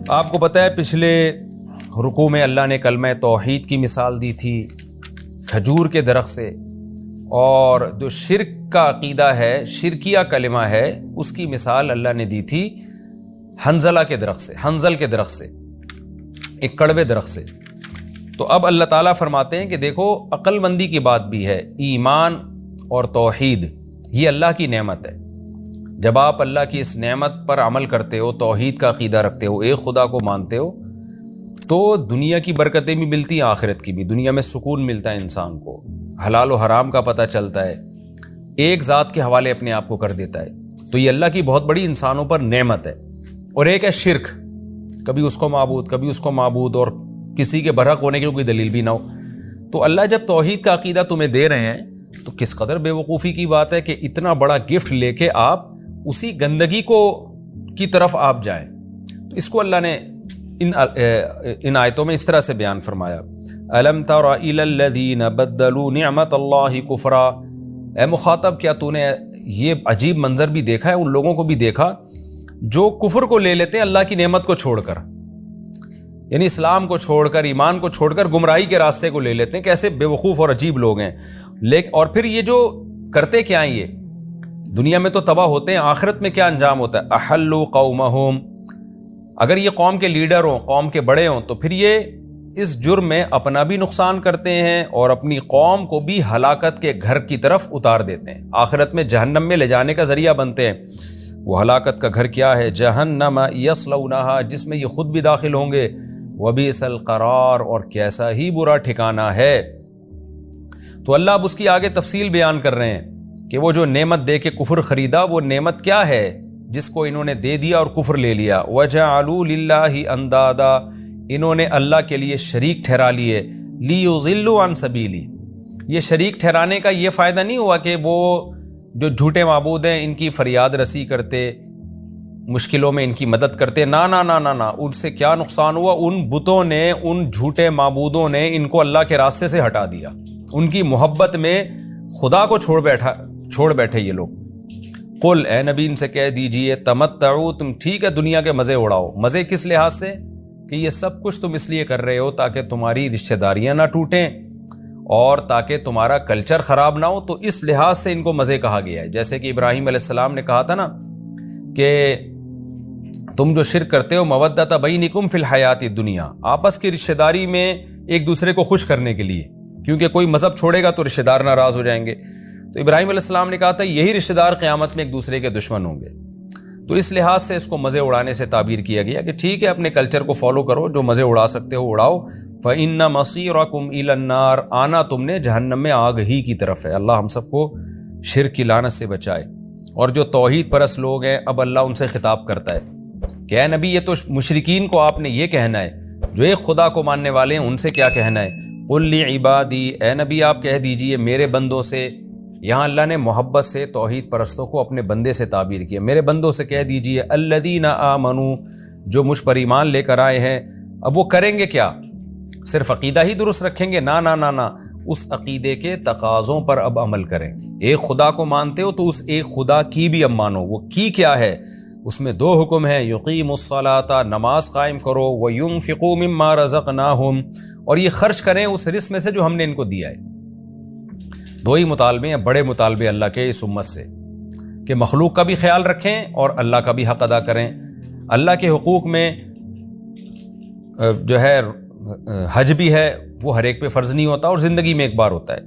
آپ کو پتہ ہے پچھلے رکوع میں اللہ نے کلمہ توحید کی مثال دی تھی کھجور کے درخت سے، اور جو شرک کا عقیدہ ہے، شرکیہ کلمہ ہے، اس کی مثال اللہ نے دی تھی حنظلہ کے درخت سے، حنظل کے درخت سے، ایک کڑوے درخت سے۔ تو اب اللہ تعالیٰ فرماتے ہیں کہ دیکھو عقل مندی کی بات بھی ہے، ایمان اور توحید یہ اللہ کی نعمت ہے۔ جب آپ اللہ کی اس نعمت پر عمل کرتے ہو، توحید کا عقیدہ رکھتے ہو، ایک خدا کو مانتے ہو، تو دنیا کی برکتیں بھی ملتی ہیں، آخرت کی بھی۔ دنیا میں سکون ملتا ہے انسان کو، حلال و حرام کا پتہ چلتا ہے، ایک ذات کے حوالے اپنے آپ کو کر دیتا ہے۔ تو یہ اللہ کی بہت بڑی انسانوں پر نعمت ہے۔ اور ایک ہے شرک، کبھی اس کو معبود، کبھی اس کو معبود، اور کسی کے برحق ہونے کی کوئی دلیل بھی نہ ہو۔ تو اللہ جب توحید کا عقیدہ تمہیں دے رہے ہیں تو کس قدر بے وقوفی کی بات ہے کہ اتنا بڑا گفٹ لے کے آپ اسی گندگی کی طرف آپ جائیں۔ تو اس کو اللہ نے ان آیتوں میں اس طرح سے بیان فرمایا، الم تر الی الذین بدلوا نعمت اللہ کفرا، اے مخاطب کیا تو نے یہ عجیب منظر بھی دیکھا ہے، ان لوگوں کو بھی دیکھا جو کفر کو لے لیتے ہیں اللہ کی نعمت کو چھوڑ کر، یعنی اسلام کو چھوڑ کر، ایمان کو چھوڑ کر گمراہی کے راستے کو لے لیتے ہیں۔ کیسے بے وقوف اور عجیب لوگ ہیں۔ اور پھر یہ جو کرتے کیا ہیں، یہ دنیا میں تو تباہ ہوتے ہیں، آخرت میں کیا انجام ہوتا ہے، احلوا قومہم، اگر یہ قوم کے لیڈر ہوں، قوم کے بڑے ہوں، تو پھر یہ اس جرم میں اپنا بھی نقصان کرتے ہیں اور اپنی قوم کو بھی ہلاکت کے گھر کی طرف اتار دیتے ہیں، آخرت میں جہنم میں لے جانے کا ذریعہ بنتے ہیں۔ وہ ہلاکت کا گھر کیا ہے، جہنم یصلونہا، جس میں یہ خود بھی داخل ہوں گے، وبئس القرار، اور کیسا ہی برا ٹھکانہ ہے۔ تو اللہ اب اس کی آگے تفصیل بیان کر رہے ہیں کہ وہ جو نعمت دے کے کفر خریدا، وہ نعمت کیا ہے جس کو انہوں نے دے دیا اور کفر لے لیا۔ وَجَعَلُوا لِلَّهِ أَنْدَادًا، انہوں نے اللہ کے لیے شریک ٹھہرا لیے، لِيُضِلُّوا عَنْ سَبِيلِهِ، یہ شریک ٹھہرانے کا یہ فائدہ نہیں ہوا کہ وہ جو جھوٹے معبود ہیں ان کی فریاد رسی کرتے، مشکلوں میں ان کی مدد کرتے، نہ نہ نہ نہ نہ، ان سے کیا نقصان ہوا، ان بتوں نے، ان جھوٹے معبودوں نے ان کو اللہ کے راستے سے ہٹا دیا، ان کی محبت میں خدا کو چھوڑ بیٹھے یہ لوگ۔ قل، اے نبی ان سے کہہ دیجئے، تمتعوا، تم ٹھیک ہے دنیا کے مزے اڑاؤ۔ مزے کس لحاظ سے کہ یہ سب کچھ تم اس لیے کر رہے ہو تاکہ تمہاری رشتہ داریاں نہ ٹوٹیں اور تاکہ تمہارا کلچر خراب نہ ہو، تو اس لحاظ سے ان کو مزے کہا گیا ہے۔ جیسے کہ ابراہیم علیہ السلام نے کہا تھا نا کہ تم جو شرک کرتے ہو، مودۃ بینکم فی الحیات الدنیا، آپس کی رشتہ داری میں ایک دوسرے کو خوش کرنے کے لیے، کیونکہ کوئی مذہب چھوڑے گا تو رشتہ دار ناراض ہو جائیں گے۔ تو ابراہیم علیہ السلام نے کہا تھا یہی رشتہ دار قیامت میں ایک دوسرے کے دشمن ہوں گے۔ تو اس لحاظ سے اس کو مزے اڑانے سے تعبیر کیا گیا کہ ٹھیک ہے اپنے کلچر کو فالو کرو، جو مزے اڑا سکتے ہو اڑاؤ، فَإِنَّ مَصِيرَكُمْ إِلَى النَّارِ، آنا تم نے جہنم میں آگ ہی کی طرف ہے۔ اللہ ہم سب کو شرک کی لعنت سے بچائے۔ اور جو توحید پرست لوگ ہیں، اب اللہ ان سے خطاب کرتا ہے کہ اے نبی، یہ تو مشرکین کو آپ نے یہ کہنا ہے، جو ایک خدا کو ماننے والے ہیں ان سے کیا کہنا ہے، قُل لِعِبَادِي، اے نبی آپ کہہ دیجئے میرے بندوں سے۔ یہاں اللہ نے محبت سے توحید پرستوں کو اپنے بندے سے تعبیر کیا، میرے بندوں سے کہہ دیجئے، الذین آمنوا، جو مجھ پر ایمان لے کر آئے ہیں۔ اب وہ کریں گے کیا، صرف عقیدہ ہی درست رکھیں گے؟ نہ نہ نہ نہ، اس عقیدے کے تقاضوں پر اب عمل کریں۔ ایک خدا کو مانتے ہو تو اس ایک خدا کی بھی اب مانو۔ وہ کی کیا ہے، اس میں دو حکم ہیں، یقیموا الصلاۃ، نماز قائم کرو، وینفقوا مما رزقناہم، اور یہ خرچ کریں اس رزق میں سے جو ہم نے ان کو دیا ہے۔ دو ہی مطالبے ہیں، بڑے مطالبے اللہ کے اس امت سے، کہ مخلوق کا بھی خیال رکھیں اور اللہ کا بھی حق ادا کریں۔ اللہ کے حقوق میں جو ہے حج بھی ہے، وہ ہر ایک پہ فرض نہیں ہوتا اور زندگی میں ایک بار ہوتا ہے۔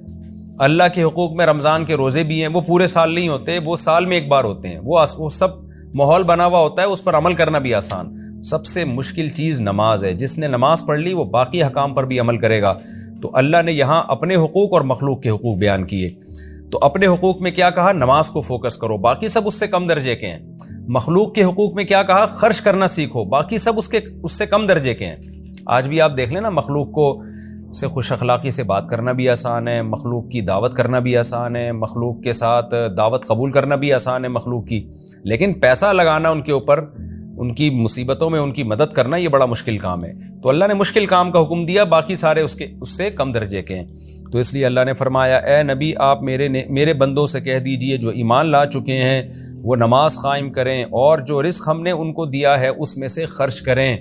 اللہ کے حقوق میں رمضان کے روزے بھی ہیں، وہ پورے سال نہیں ہوتے، وہ سال میں ایک بار ہوتے ہیں۔ وہ سب ماحول بنا ہوا ہوتا ہے، اس پر عمل کرنا بھی آسان۔ سب سے مشکل چیز نماز ہے، جس نے نماز پڑھ لی وہ باقی حکام پر بھی عمل کرے گا۔ تو اللہ نے یہاں اپنے حقوق اور مخلوق کے حقوق بیان کیے۔ تو اپنے حقوق میں کیا کہا، نماز کو فوکس کرو، باقی سب اس سے کم درجے کے ہیں۔ مخلوق کے حقوق میں کیا کہا، خرچ کرنا سیکھو، باقی سب اس سے کم درجے کے ہیں۔ آج بھی آپ دیکھ لیں نا، مخلوق کو سے خوش اخلاقی سے بات کرنا بھی آسان ہے، مخلوق کی دعوت کرنا بھی آسان ہے، مخلوق کے ساتھ دعوت قبول کرنا بھی آسان ہے مخلوق کی، لیکن پیسہ لگانا ان کے اوپر، ان کی مصیبتوں میں ان کی مدد کرنا، یہ بڑا مشکل کام ہے۔ تو اللہ نے مشکل کام کا حکم دیا، باقی سارے اس سے کم درجے کے ہیں۔ تو اس لیے اللہ نے فرمایا اے نبی آپ میرے بندوں سے کہہ دیجئے جو ایمان لا چکے ہیں وہ نماز قائم کریں اور جو رزق ہم نے ان کو دیا ہے اس میں سے خرچ کریں۔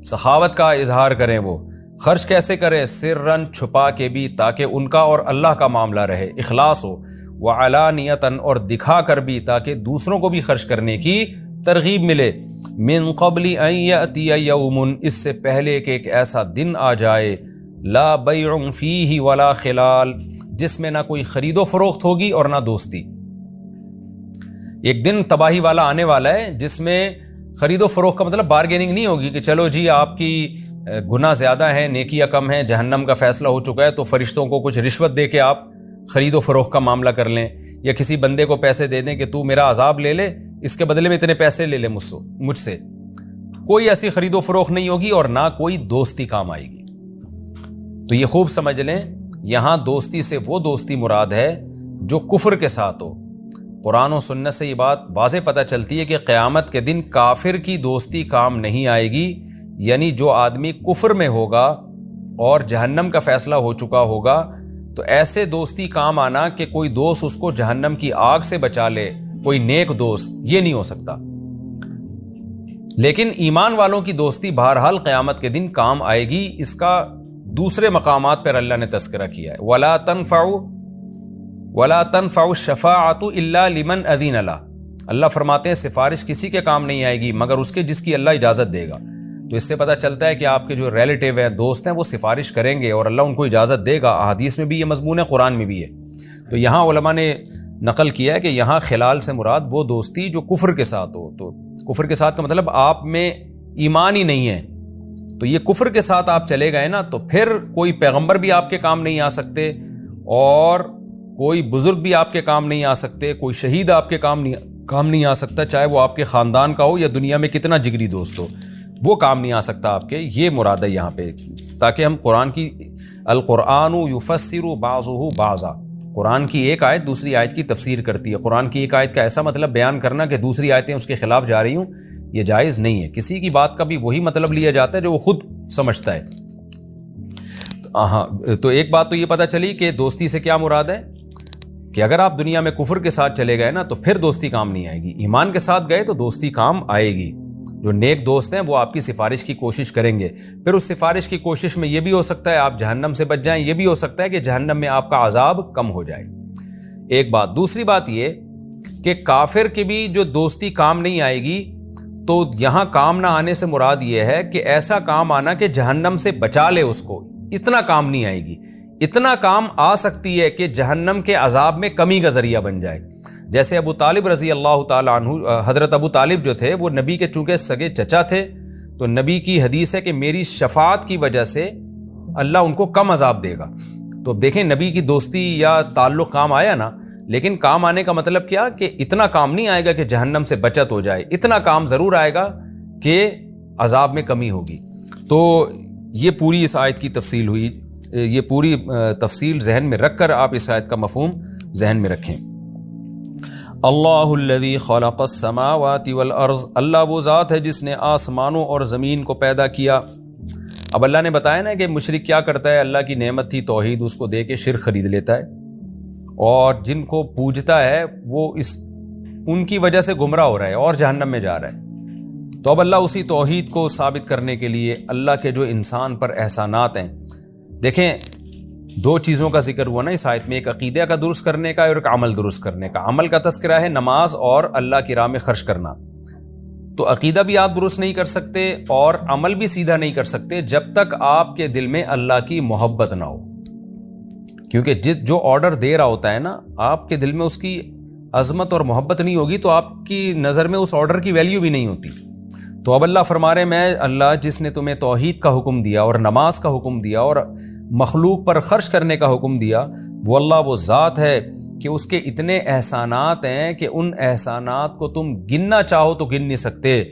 سخاوت کا اظہار کریں، وہ خرچ کیسے کریں؟ سرن، چھپا کے بھی، تاکہ ان کا اور اللہ کا معاملہ رہے، اخلاص ہو، وعلانیتاً، اور دکھا کر بھی، تاکہ دوسروں کو بھی خرچ کرنے کی ترغیب ملے، من قبل ان یأتی یوم، اس سے پہلے کہ ایک ایسا دن آ جائے، لا بیع فیہ ولا خلال، جس میں نہ کوئی خرید و فروخت ہوگی اور نہ دوستی۔ ایک دن تباہی والا آنے والا ہے جس میں خرید و فروخت کا مطلب بارگیننگ نہیں ہوگی کہ چلو جی آپ کی گناہ زیادہ ہیں، نیکیاں کم ہیں، جہنم کا فیصلہ ہو چکا ہے تو فرشتوں کو کچھ رشوت دے کے آپ خرید و فروخت کا معاملہ کر لیں، یا کسی بندے کو پیسے دے دیں کہ تو میرا عذاب لے لے، اس کے بدلے میں اتنے پیسے لے لے مجھ سے۔ کوئی ایسی خرید و فروخت نہیں ہوگی اور نہ کوئی دوستی کام آئے گی۔ تو یہ خوب سمجھ لیں، یہاں دوستی سے وہ دوستی مراد ہے جو کفر کے ساتھ ہو۔ قرآن و سنت سے یہ بات واضح پتہ چلتی ہے کہ قیامت کے دن کافر کی دوستی کام نہیں آئے گی، یعنی جو آدمی کفر میں ہوگا اور جہنم کا فیصلہ ہو چکا ہوگا تو ایسے دوستی کام آنا کہ کوئی دوست اس کو جہنم کی آگ سے بچا لے، کوئی نیک دوست، یہ نہیں ہو سکتا۔ لیکن ایمان والوں کی دوستی بہرحال قیامت کے دن کام آئے گی، اس کا دوسرے مقامات پر اللہ نے تذکرہ کیا ہے، وَلَا تَنْفَعُ الشَّفَاعَةُ إِلَّا لِمَنْ أَذِنَ لَهُ، اللہ فرماتے ہیں سفارش کسی کے کام نہیں آئے گی مگر اس کے جس کی اللہ اجازت دے گا۔ تو اس سے پتہ چلتا ہے کہ آپ کے جو ریلیٹیو ہیں، دوست ہیں، وہ سفارش کریں گے اور اللہ ان کو اجازت دے گا۔ احادیث میں بھی یہ مضمون ہے، قرآن میں بھی ہے۔ تو یہاں علماء نے نقل کیا ہے کہ یہاں خلال سے مراد وہ دوستی جو کفر کے ساتھ ہو۔ تو کفر کے ساتھ کا مطلب آپ میں ایمان ہی نہیں ہے، تو یہ کفر کے ساتھ آپ چلے گئے نا تو پھر کوئی پیغمبر بھی آپ کے کام نہیں آ سکتے، اور کوئی بزرگ بھی آپ کے کام نہیں آ سکتے، کوئی شہید آپ کے کام نہیں آ سکتا، چاہے وہ آپ کے خاندان کا ہو یا دنیا میں کتنا جگری دوست ہو، وہ کام نہیں آ سکتا آپ کے۔ یہ مراد ہے یہاں پہ، تاکہ ہم قرآن کی القرآن یفسر بعضہ بعضا، قرآن کی ایک آیت دوسری آیت کی تفسیر کرتی ہے۔ قرآن کی ایک آیت کا ایسا مطلب بیان کرنا کہ دوسری آیتیں اس کے خلاف جا رہی ہوں، یہ جائز نہیں ہے۔ کسی کی بات کا بھی وہی مطلب لیا جاتا ہے جو وہ خود سمجھتا ہے۔ تو ایک بات تو یہ پتہ چلی کہ دوستی سے کیا مراد ہے کہ اگر آپ دنیا میں کفر کے ساتھ چلے گئے نا تو پھر دوستی کام نہیں آئے گی، ایمان کے ساتھ گئے تو دوستی کام آئے گی۔ جو نیک دوست ہیں وہ آپ کی سفارش کی کوشش کریں گے، پھر اس سفارش کی کوشش میں یہ بھی ہو سکتا ہے آپ جہنم سے بچ جائیں، یہ بھی ہو سکتا ہے کہ جہنم میں آپ کا عذاب کم ہو جائے۔ ایک بات، دوسری بات یہ کہ کافر کی بھی جو دوستی کام نہیں آئے گی، تو یہاں کام نہ آنے سے مراد یہ ہے کہ ایسا کام آنا کہ جہنم سے بچا لے اس کو، اتنا کام نہیں آئے گی۔ اتنا کام آ سکتی ہے کہ جہنم کے عذاب میں کمی کا ذریعہ بن جائے۔ جیسے ابو طالب رضی اللہ تعالیٰ عنہ، حضرت ابو طالب جو تھے وہ نبی کے چونکہ سگے چچا تھے، تو نبی کی حدیث ہے کہ میری شفاعت کی وجہ سے اللہ ان کو کم عذاب دے گا۔ تو اب دیکھیں نبی کی دوستی یا تعلق کام آیا نا، لیکن کام آنے کا مطلب کیا کہ اتنا کام نہیں آئے گا کہ جہنم سے بچت ہو جائے، اتنا کام ضرور آئے گا کہ عذاب میں کمی ہوگی۔ تو یہ پوری اس آیت کی تفصیل ہوئی، یہ پوری تفصیل ذہن میں رکھ کر آپ اس آیت کا مفہوم ذہن میں رکھیں۔ اللہ الذی خلق السماوات والارض، اللہ وہ ذات ہے جس نے آسمانوں اور زمین کو پیدا کیا۔ اب اللہ نے بتایا نا کہ مشرک کیا کرتا ہے، اللہ کی نعمت تھی توحید، اس کو دے کے شرک خرید لیتا ہے، اور جن کو پوجتا ہے وہ ان کی وجہ سے گمراہ ہو رہا ہے اور جہنم میں جا رہا ہے۔ تو اب اللہ اسی توحید کو ثابت کرنے کے لیے اللہ کے جو انسان پر احسانات ہیں، دیکھیں دو چیزوں کا ذکر ہوا نا اس آیت میں، ایک عقیدہ کا درست کرنے کا اور ایک عمل درست کرنے کا۔ عمل کا تذکرہ ہے نماز اور اللہ کی راہ میں خرچ کرنا۔ تو عقیدہ بھی آپ درست نہیں کر سکتے اور عمل بھی سیدھا نہیں کر سکتے جب تک آپ کے دل میں اللہ کی محبت نہ ہو، کیونکہ جو آرڈر دے رہا ہوتا ہے نا، آپ کے دل میں اس کی عظمت اور محبت نہیں ہوگی تو آپ کی نظر میں اس آرڈر کی ویلیو بھی نہیں ہوتی۔ تو اب اللہ فرما رہے میں اللہ جس نے تمہیں توحید کا حکم دیا اور نماز کا حکم دیا اور مخلوق پر خرچ کرنے کا حکم دیا، وہ اللہ وہ ذات ہے کہ اس کے اتنے احسانات ہیں کہ ان احسانات کو تم گننا چاہو تو گن نہیں سکتے۔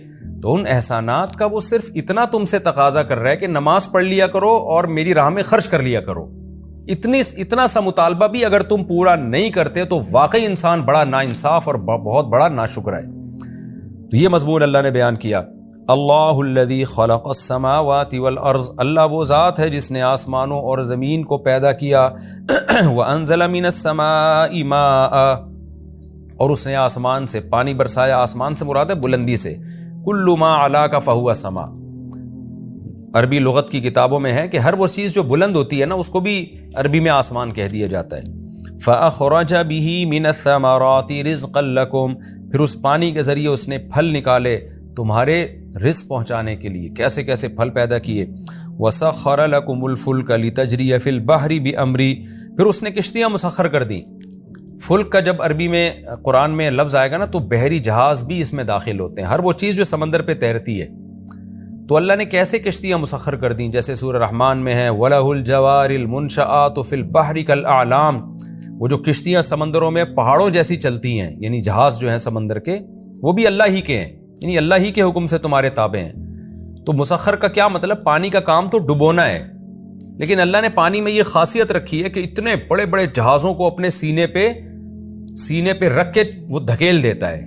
تو ان احسانات کا وہ صرف اتنا تم سے تقاضا کر رہا ہے کہ نماز پڑھ لیا کرو اور میری راہ میں خرچ کر لیا کرو۔ اتنا سا مطالبہ بھی اگر تم پورا نہیں کرتے تو واقعی انسان بڑا ناانصاف اور بہت بڑا ناشکر ہے۔ تو یہ مضمون اللہ نے بیان کیا۔ اللہ الذی خلق السماوات والارض، اللہ وہ ذات ہے جس نے آسمانوں اور زمین کو پیدا کیا۔ وانزل من السماء ماء، اور اس نے آسمان سے پانی برسایا۔ آسمان سے مراد ہے بلندی سے، کل ما علاک فہو سما، عربی لغت کی کتابوں میں ہے کہ ہر وہ چیز جو بلند ہوتی ہے نا اس کو بھی عربی میں آسمان کہہ دیا جاتا ہے۔ فَأَخْرَجَ بِهِ مِنَ الثَّمَرَاتِ رِزْقًا لَكُمْ، پھر اس پانی کے ذریعے اس نے پھل نکالے تمہارے رزق پہنچانے کے لیے۔ کیسے کیسے پھل پیدا کیے؟ وَسَخَّرَ لَكُمُ الْفُلْكَ لِتَجْرِيَ فِي الْبَحْرِ بِأَمْرِهِ، پھر اس نے کشتیاں مسخر کر دیں۔ فلک کا جب عربی میں قرآن میں لفظ آئے گا نا تو بحری جہاز بھی اس میں داخل ہوتے ہیں، ہر وہ چیز جو سمندر پہ تیرتی ہے۔ تو اللہ نے کیسے کشتیاں مسخر کر دیں؟ جیسے سورہ رحمان میں ہے وَلَهُ الْجَوَارِ الْمُنْشَآتُ فِي الْبَحْرِ كَالْأَعْلَامِ، وہ جو کشتیاں سمندروں میں پہاڑوں جیسی چلتی ہیں، یعنی جہاز جو ہیں سمندر کے وہ بھی اللہ ہی کے ہیں، یعنی اللہ ہی کے حکم سے تمہارے تابع ہیں۔ تو مسخر کا کیا مطلب؟ پانی کا کام تو ڈبونا ہے، لیکن اللہ نے پانی میں یہ خاصیت رکھی ہے کہ اتنے بڑے بڑے جہازوں کو اپنے سینے پہ رکھ کے وہ دھکیل دیتا ہے،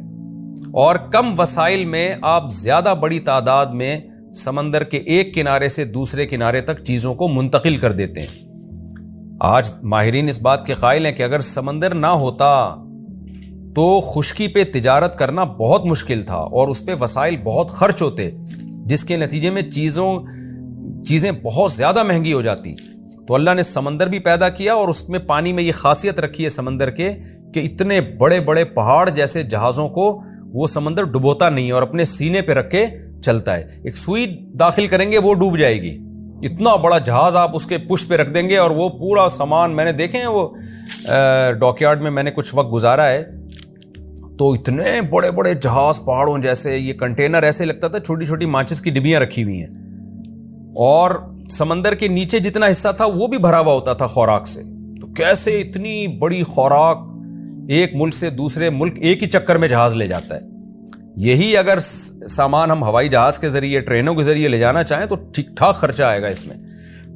اور کم وسائل میں آپ زیادہ بڑی تعداد میں سمندر کے ایک کنارے سے دوسرے کنارے تک چیزوں کو منتقل کر دیتے ہیں۔ آج ماہرین اس بات کے قائل ہیں کہ اگر سمندر نہ ہوتا تو خشکی پہ تجارت کرنا بہت مشکل تھا اور اس پہ وسائل بہت خرچ ہوتے، جس کے نتیجے میں چیزیں بہت زیادہ مہنگی ہو جاتی۔ تو اللہ نے سمندر بھی پیدا کیا اور اس میں پانی میں یہ خاصیت رکھی ہے سمندر کے کہ اتنے بڑے بڑے پہاڑ جیسے جہازوں کو وہ سمندر ڈبوتا نہیں ہے اور اپنے سینے پہ رکھ کے چلتا ہے۔ ایک سوئی داخل کریں گے وہ ڈوب جائے گی، اتنا بڑا جہاز آپ اس کے پشت پہ رکھ دیں گے اور وہ پورا سامان، میں نے دیکھے ہیں وہ ڈاک یارڈ میں میں نے کچھ وقت گزارا ہے، تو اتنے بڑے بڑے جہاز پہاڑوں جیسے، یہ کنٹینر ایسے لگتا تھا چھوٹی چھوٹی ماچس کی ڈبیاں رکھی ہوئی ہیں، اور سمندر کے نیچے جتنا حصہ تھا وہ بھی بھرا ہوا ہوتا تھا خوراک سے۔ تو کیسے اتنی بڑی خوراک ایک ملک سے دوسرے ملک ایک ہی چکر میں جہاز لے جاتا ہے؟ یہی اگر سامان ہم ہوائی جہاز کے ذریعے، ٹرینوں کے ذریعے لے جانا چاہیں تو ٹھیک ٹھاک خرچہ آئے گا اس میں۔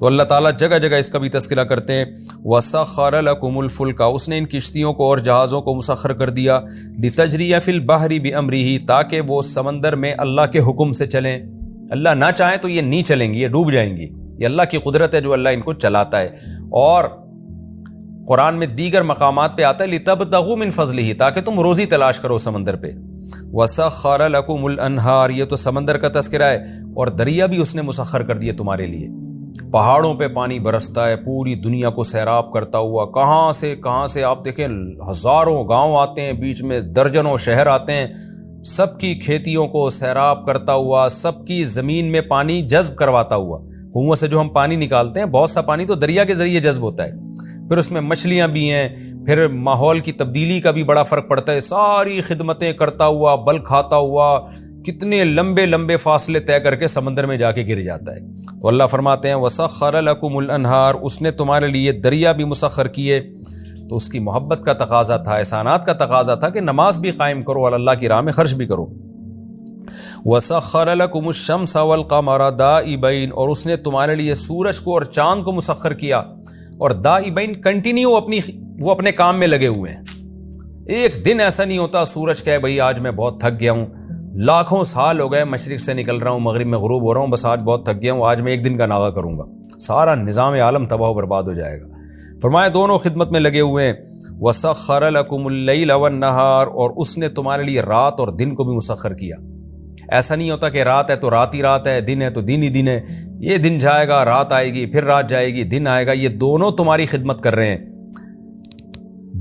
تو اللہ تعالیٰ جگہ جگہ اس کا بھی تذکرہ کرتے ہیں، وَسَخَّرَ لَكُمُ الْفُلْكَ، اس نے ان کشتیوں کو اور جہازوں کو مسخر کر دیا، لِتَجْرِيَ فِي الْبَحْرِ بِأَمْرِهِ، تاکہ وہ سمندر میں اللہ کے حکم سے چلیں۔ اللہ نہ چاہیں تو یہ نہیں چلیں گی، یہ ڈوب جائیں گی، یہ اللہ کی قدرت ہے جو اللہ ان کو چلاتا ہے۔ اور قرآن میں دیگر مقامات پہ آتا ہے لِتَبْتَغُوا مِن فَضْلِهِ، تاکہ تم روزی تلاش کرو سمندر پہ۔ وَسَخَّرَ لَكُمُ الْأَنْهَارِ، یہ تو سمندر کا تذکرہ ہے، اور دریا بھی اس نے مسخر کر دیے تمہارے لیے۔ پہاڑوں پہ پانی برستا ہے پوری دنیا کو سیراب کرتا ہوا، کہاں سے آپ دیکھیں ہزاروں گاؤں آتے ہیں، بیچ میں درجنوں شہر آتے ہیں، سب کی کھیتیوں کو سیراب کرتا ہوا، سب کی زمین میں پانی جذب کرواتا ہوا۔ کنویں سے جو ہم پانی نکالتے ہیں بہت سا پانی تو دریا کے ذریعے جذب ہوتا ہے، پھر اس میں مچھلیاں بھی ہیں، پھر ماحول کی تبدیلی کا بھی بڑا فرق پڑتا ہے، ساری خدمتیں کرتا ہوا، بل کھاتا ہوا، کتنے لمبے لمبے فاصلے طے کر کے سمندر میں جا کے گر جاتا ہے۔ تو اللہ فرماتے ہیں وَسَخَّرَ لَكُمُ الْأَنْهَارِ، اس نے تمہارے لیے دریا بھی مسخر کیے۔ تو اس کی محبت کا تقاضا تھا، احسانات کا تقاضا تھا کہ نماز بھی قائم کرو اور اللہ کی راہ میں خرچ بھی کرو۔ وَسَخَّرَ لَكُمُ الشَّمْسَ وَالْقَمَرَ دَائِبَيْنِ، اور اس نے تمہارے لیے سورج کو اور چاند کو مسخر کیا، اور دائبین کنٹینیو وہ اپنے کام میں لگے ہوئے ہیں۔ ایک دن ایسا نہیں ہوتا سورج کہے بھئی آج میں بہت تھک گیا ہوں، لاکھوں سال ہو گئے مشرق سے نکل رہا ہوں، مغرب میں غروب ہو رہا ہوں، بس آج بہت تھک گیا ہوں، آج میں ایک دن کا ناغہ کروں گا، سارا نظام عالم تباہ و برباد ہو جائے گا۔ فرمایا دونوں خدمت میں لگے ہوئے ہیں۔ وَسَخَّرَ لَكُمُ اللَّيْلَ وَالنَّهَارَ، اور اس نے تمہارے لیے رات اور دن کو بھی مسخر کیا۔ ایسا نہیں ہوتا کہ رات ہے تو رات ہی رات ہے، دن ہے تو دن ہی دن ہے، یہ دن جائے گا رات آئے گی، پھر رات جائے گی دن آئے گا، یہ دونوں تمہاری خدمت کر رہے ہیں۔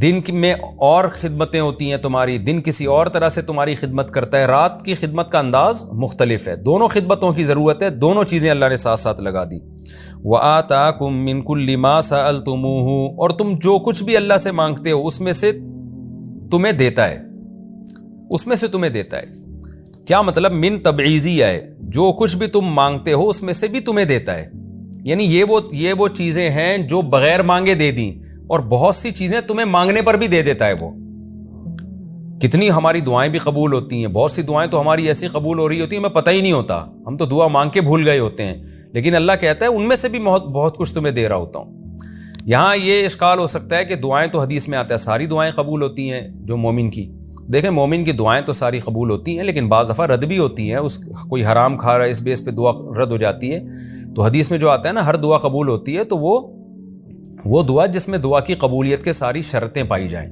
دن میں اور خدمتیں ہوتی ہیں تمہاری، دن کسی اور طرح سے تمہاری خدمت کرتا ہے، رات کی خدمت کا انداز مختلف ہے، دونوں خدمتوں کی ضرورت ہے، دونوں چیزیں اللہ نے ساتھ ساتھ لگا دی۔ وَآتَاكُم مِّن كُلِّ مَا سَأَلْتُمُوهُ، اور تم جو کچھ بھی اللہ سے مانگتے ہو اس میں سے تمہیں دیتا ہے، اس میں سے تمہیں دیتا ہے۔ کیا مطلب؟ من تبعیضی ہے، جو کچھ بھی تم مانگتے ہو اس میں سے بھی تمہیں دیتا ہے، یعنی یہ وہ چیزیں ہیں جو بغیر مانگے دے دیں، اور بہت سی چیزیں تمہیں مانگنے پر بھی دے دیتا ہے وہ۔ کتنی ہماری دعائیں بھی قبول ہوتی ہیں، بہت سی دعائیں تو ہماری ایسی قبول ہو رہی ہوتی ہیں ہمیں پتہ ہی نہیں ہوتا، ہم تو دعا مانگ کے بھول گئے ہوتے ہیں، لیکن اللہ کہتا ہے ان میں سے بھی بہت کچھ تمہیں دے رہا ہوتا ہوں۔ یہاں یہ اشکال ہو سکتا ہے کہ دعائیں تو حدیث میں آتا ہے ساری دعائیں قبول ہوتی ہیں جو مومن کی، دیکھیں مومن کی دعائیں تو ساری قبول ہوتی ہیں لیکن بعض دفعہ رد بھی ہوتی ہیں، کوئی حرام کھا رہا ہے اس بیس پہ دعا رد ہو جاتی ہے۔ تو حدیث میں جو آتا ہے نا ہر دعا قبول ہوتی ہے، تو وہ دعا جس میں دعا کی قبولیت کے ساری شرطیں پائی جائیں،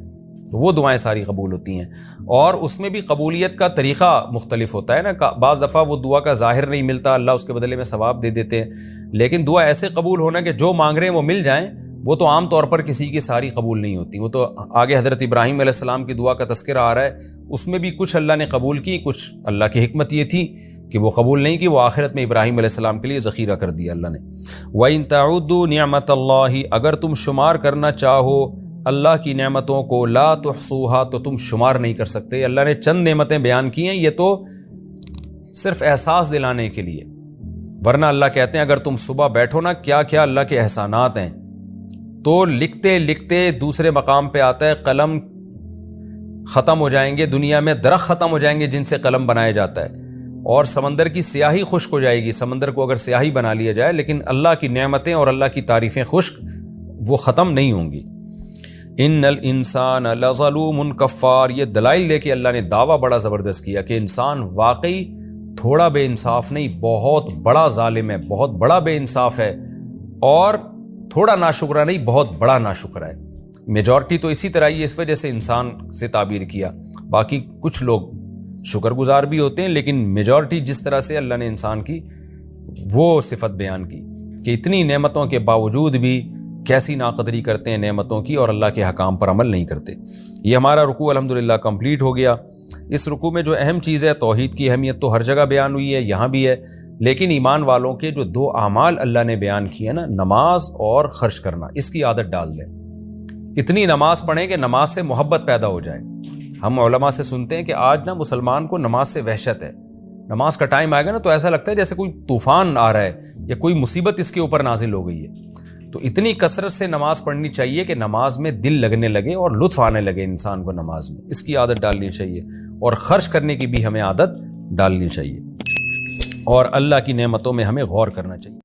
تو وہ دعائیں ساری قبول ہوتی ہیں. اور اس میں بھی قبولیت کا طریقہ مختلف ہوتا ہے نا. بعض دفعہ وہ دعا کا ظاہر نہیں ملتا، اللہ اس کے بدلے میں ثواب دے دیتے ہیں، لیکن دعا ایسے قبول ہونا کہ جو مانگ رہے ہیں وہ مل جائیں، وہ تو عام طور پر کسی کی ساری قبول نہیں ہوتی. وہ تو آگے حضرت ابراہیم علیہ السلام کی دعا کا تذکرہ آ رہا ہے، اس میں بھی کچھ اللہ نے قبول کی، کچھ اللہ کی حکمت یہ تھی کہ وہ قبول نہیں کی، وہ آخرت میں ابراہیم علیہ السلام کے لیے ذخیرہ کر دیا اللہ نے. وَإِن تَعُدُّوا نِعْمَةَ اللَّهِ، اگر تم شمار کرنا چاہو اللہ کی نعمتوں کو، لا تحصوها، تو تم شمار نہیں کر سکتے. اللہ نے چند نعمتیں بیان کی ہیں، یہ تو صرف احساس دلانے کے لیے، ورنہ اللہ کہتے ہیں اگر تم صبح بیٹھو نا کیا کیا اللہ کے احسانات ہیں. تو لکھتے لکھتے دوسرے مقام پہ آتا ہے قلم ختم ہو جائیں گے دنیا میں، درخت ختم ہو جائیں گے جن سے قلم بنایا جاتا ہے، اور سمندر کی سیاہی خشک ہو جائے گی. سمندر کو اگر سیاہی بنا لیا جائے، لیکن اللہ کی نعمتیں اور اللہ کی تعریفیں خشک وہ ختم نہیں ہوں گی. ان الانسان لظلوم کفار، یہ دلائل دے کے اللہ نے دعویٰ بڑا زبردست کیا کہ انسان واقعی تھوڑا بے انصاف نہیں، بہت بڑا ظالم ہے، بہت بڑا بے انصاف ہے، اور تھوڑا ناشکرہ نہیں، بہت بڑا ناشکرہ ہے. میجورٹی تو اسی طرح ہی اس وجہ سے انسان سے تعبیر کیا، باقی کچھ لوگ شکر گزار بھی ہوتے ہیں، لیکن میجورٹی جس طرح سے اللہ نے انسان کی وہ صفت بیان کی کہ اتنی نعمتوں کے باوجود بھی کیسی ناقدری کرتے ہیں نعمتوں کی اور اللہ کے حکام پر عمل نہیں کرتے. یہ ہمارا رکوع الحمدللہ کمپلیٹ ہو گیا. اس رکوع میں جو اہم چیز ہے، توحید کی اہمیت تو ہر جگہ بیان ہوئی ہے، یہاں بھی ہے، لیکن ایمان والوں کے جو دو اعمال اللہ نے بیان کیے نا، نماز اور خرچ کرنا، اس کی عادت ڈال دیں. اتنی نماز پڑھیں کہ نماز سے محبت پیدا ہو جائے. ہم علماء سے سنتے ہیں کہ آج نا مسلمان کو نماز سے وحشت ہے. نماز کا ٹائم آئے گا نا تو ایسا لگتا ہے جیسے کوئی طوفان آ رہا ہے یا کوئی مصیبت اس کے اوپر نازل ہو گئی ہے. تو اتنی کثرت سے نماز پڑھنی چاہیے کہ نماز میں دل لگنے لگے اور لطف آنے لگے انسان کو نماز میں. اس کی عادت ڈالنی چاہیے، اور خرچ کرنے کی بھی ہمیں عادت ڈالنی چاہیے، اور اللہ کی نعمتوں میں ہمیں غور کرنا چاہیے.